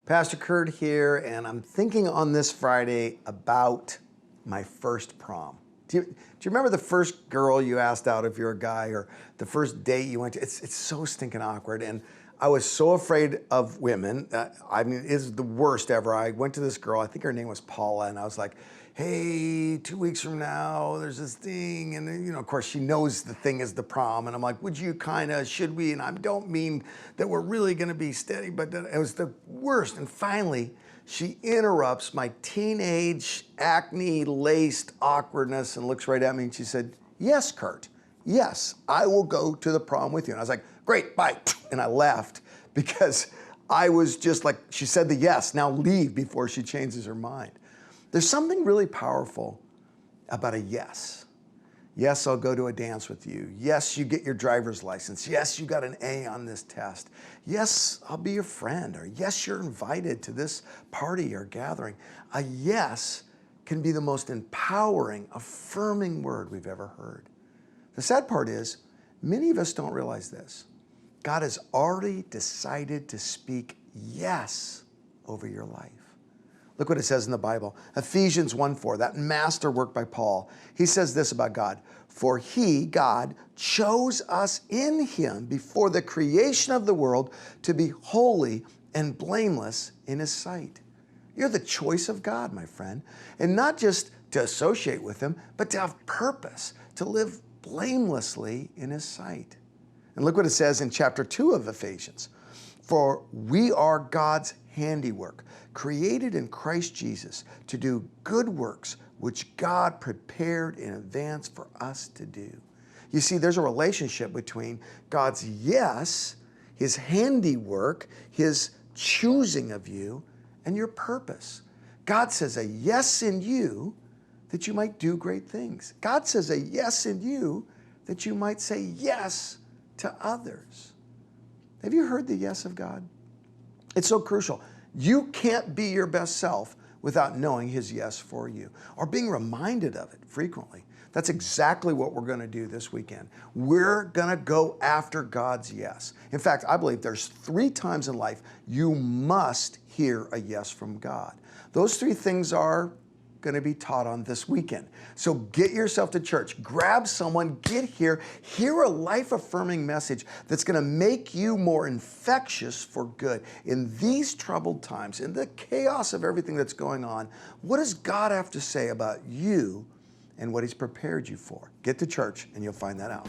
Pastor Curt here, and I'm thinking on this Friday about my first prom. Do you remember the first girl you asked out if you're a guy, or the first date you went to? It's so stinking awkward, and I was so afraid of women. I mean, it's the worst ever. I went to this girl, I think her name was Paula, and I was like, hey, 2 weeks from now, there's this thing, and of course she knows the thing is the prom, and I'm like, would you should we? And I don't mean that we're really gonna be steady, but it was the worst. And finally, she interrupts my teenage acne-laced awkwardness and looks right at me and she said, yes, Curt, yes, I will go to the prom with you. And I was like, great, bye. And I left because I was just like, she said the yes, now leave before she changes her mind. There's something really powerful about a yes. Yes, I'll go to a dance with you. Yes, you get your driver's license. Yes, you got an A on this test. Yes, I'll be your friend. Or yes, you're invited to this party or gathering. A yes can be the most empowering, affirming word we've ever heard. The sad part is, many of us don't realize this. God has already decided to speak yes over your life. Look what it says in the Bible. Ephesians 1:4, that master work by Paul. He says this about God. For he, God, chose us in him before the creation of the world to be holy and blameless in his sight. You're the choice of God, my friend. And not just to associate with him, but to have purpose, to live blamelessly in his sight. And look what it says in chapter 2 of Ephesians. For we are God's handiwork, created in Christ Jesus to do good works, which God prepared in advance for us to do. You see, there's a relationship between God's yes, his handiwork, his choosing of you, and your purpose. God says a yes in you that you might do great things. God says a yes in you that you might say yes to others. Have you heard the yes of God? It's so crucial. You can't be your best self without knowing his yes for you or being reminded of it frequently. That's exactly what we're going to do this weekend. We're going to go after God's yes. In fact, I believe there's 3 times in life you must hear a yes from God. Those 3 things are going to be taught on this weekend. So get yourself to church, grab someone, get here, hear a life-affirming message that's going to make you more infectious for good. In these troubled times, in the chaos of everything that's going on, what does God have to say about you and what he's prepared you for? Get to church and you'll find that out.